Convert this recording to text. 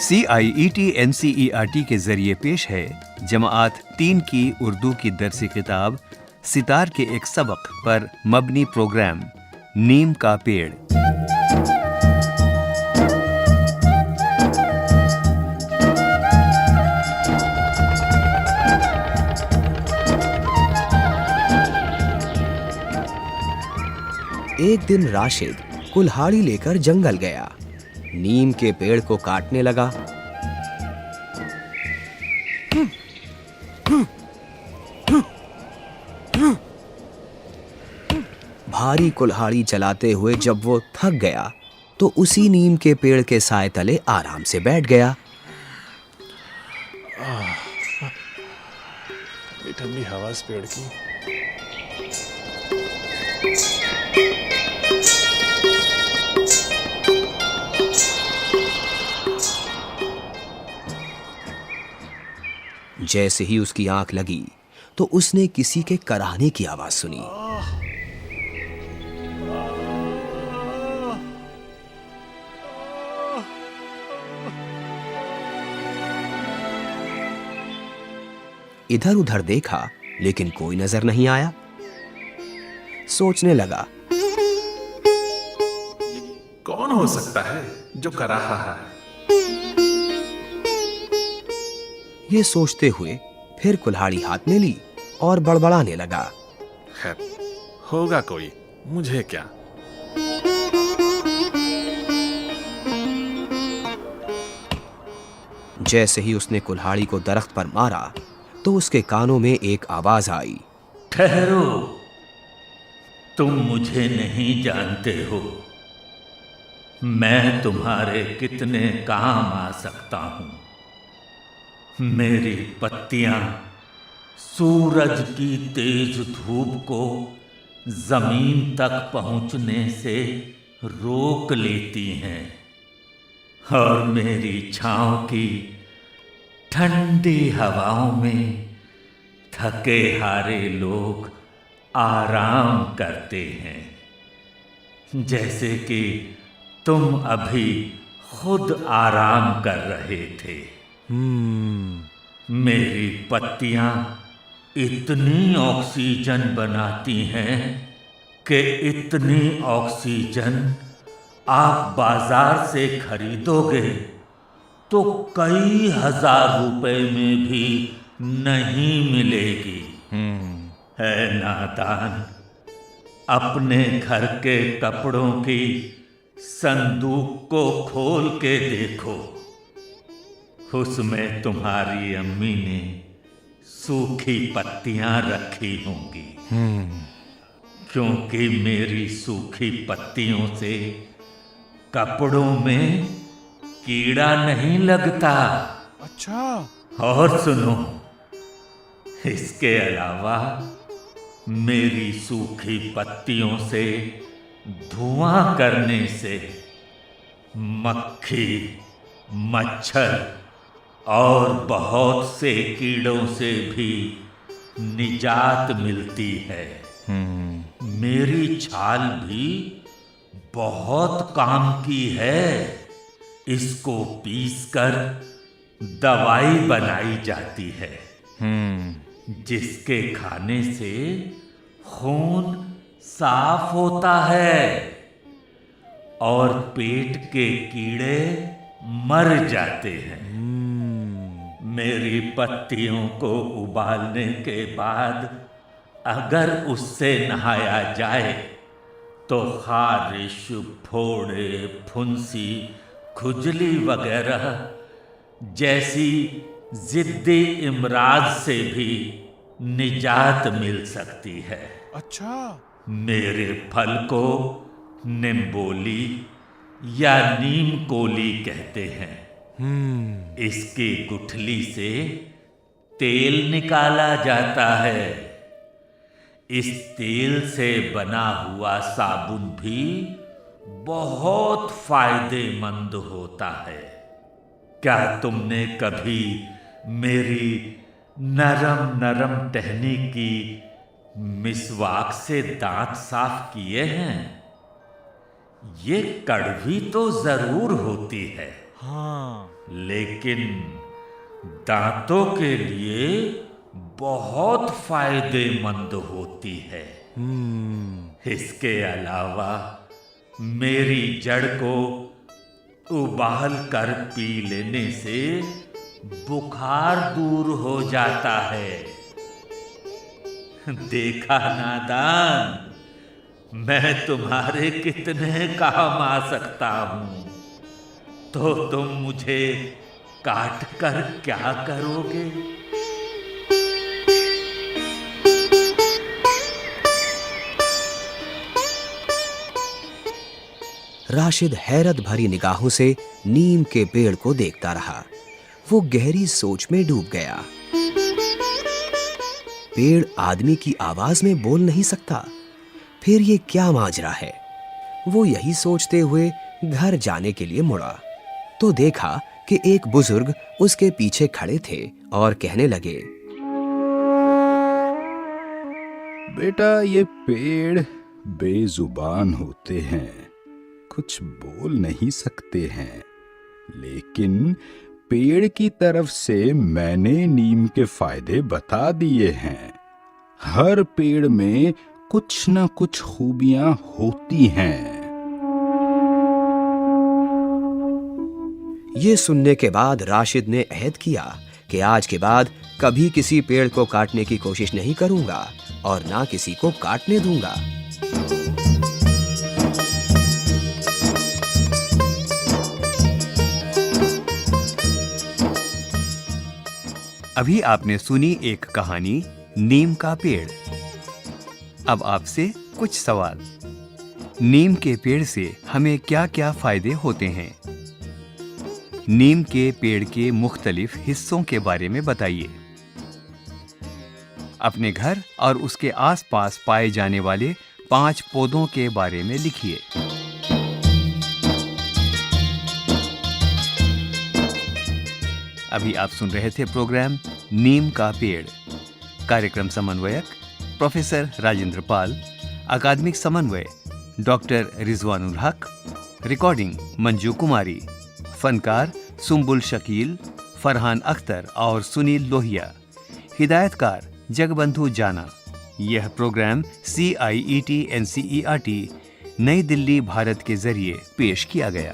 CIET NCERT के जरिए पेश है जमात 3 की उर्दू की दरसी किताब सितार के एक सबक पर मबनी प्रोग्राम नीम का पेड़। एक दिन राशिद कुल्हाड़ी लेकर जंगल गया। नीम के पेड़ को काटने लगा। भारी कुल्हाड़ी चलाते हुए जब वो थक गया तो उसी नीम के पेड़ के साए तले आराम से बैठ गया। ठंडी हवा इस पेड़ की। जैसे ही उसकी आंख लगी तो उसने किसी के कराहने की आवाज सुनी। इधर उधर देखा लेकिन कोई नजर नहीं आया। सोचने लगा, कौन हो सकता है जो कर रहा है? ये सोचते हुए फिर कुल्हाड़ी हाथ में ली और बड़बड़ाने लगा, खैर होगा कोई, मुझे क्या। जैसे ही उसने कुल्हाड़ी को दरख्त पर मारा तो उसके कानों में एक आवाज आई, ठहरो, तुम मुझे नहीं जानते हो। मैं तुम्हारे कितने काम आ सकता हूं। मेरी पत्तियां सूरज की तेज धूप को जमीन तक पहुंचने से रोक लेती हैं और मेरी छांव की ठंडी हवाओं में थके हारे लोग आराम करते हैं, जैसे कि तुम अभी खुद आराम कर रहे थे। मेरी पत्तियां इतनी ऑक्सीजन बनाती हैं कि इतनी ऑक्सीजन आप बाजार से खरीदोगे तो कई हजार रुपए में भी नहीं मिलेगी। है नादान, अपने घर के कपड़ों की संदूक को खोल के देखो, उसमें तुम्हारी अम्मी ने सूखी पत्तियां रखी होंगी। क्योंकि मेरी सूखी पत्तियों से कपड़ों में कीड़ा नहीं लगता। अच्छा। और सुनो, इसके अलावा मेरी सूखी पत्तियों से धुआं करने से मक्खी, मच्छर और बहुत से कीड़ों से भी निजात मिलती है। मेरी छाल भी बहुत काम की है। इसको पीसकर दवाई बनाई जाती है, जिसके खाने से खून साफ होता है और पेट के कीड़े मर जाते हैं। मेरी पत्तियों को उबालने के बाद अगर उससे नहाया जाए तो खारिश, फोड़े, फुंसी, खुजली वगैरह जैसी जिद्दी इमराज से भी निजात मिल सकती है। अच्छा। मेरे फल को निम्बोली या नीम कोली कहते हैं। इसकी गुठली से तेल निकाला जाता है। इस तेल से बना हुआ साबुन भी बहुत फायदेमंद होता है। क्या तुमने कभी मेरी नरम नरम टहनी की मिसवाक से दांत साफ किए हैं? ये कड़वी तो जरूर होती है। हाँ। लेकिन दांतों के लिए बहुत फायदेमंद होती है। इसके अलावा मेरी जड़ को उबाल कर पी लेने से बुखार दूर हो जाता है। देखा नादान, मैं तुम्हारे कितने काम आ सकता हूं, तो तुम मुझे काट कर क्या करोगे? राशिद हैरत भरी निगाहों से नीम के पेड़ को देखता रहा। वो गहरी सोच में डूब गया। पेड़ आदमी की आवाज में बोल नहीं सकता, फिर ये क्या माजरा है? वो यही सोचते हुए घर जाने के लिए मुड़ा तो देखा कि एक बुजुर्ग उसके पीछे खड़े थे और कहने लगे, बेटा, ये पेड़ बेजुबान होते हैं, कुछ बोल नहीं सकते हैं, लेकिन पेड़ की तरफ से मैंने नीम के फायदे बता दिए हैं। हर पेड़ में कुछ न कुछ खूबियां होती हैं। ये सुनने के बाद राशिद ने अहद किया कि आज के बाद कभी किसी पेड़ को काटने की कोशिश नहीं करूंगा और ना किसी को काटने दूंगा। अभी आपने सुनी एक कहानी नीम का पेड़। अब आपसे कुछ सवाल। नीम के पेड़ से हमें क्या-क्या फायदे होते हैं? नीम के पेड़ के मुख्तलिफ हिस्सों के बारे में बताइए। अपने घर और उसके आसपास पाए जाने वाले 5 पौधों के बारे में लिखिए। अभी आप सुन रहे थे प्रोग्राम नीम का पेड़। कार्यक्रम समन्वयक प्रोफेसर राजेंद्र पाल, अकादमिक समन्वय डॉक्टर रिजवानुल हक, रिकॉर्डिंग मंजू कुमारी, फनकार सुम्बुल शकील, फरहान अख्तर और सुनील लोहिया, हिदायतकार जगबंधु जाना। यह प्रोग्राम CIET NCERT नई दिल्ली भारत के जरिए पेश किया गया।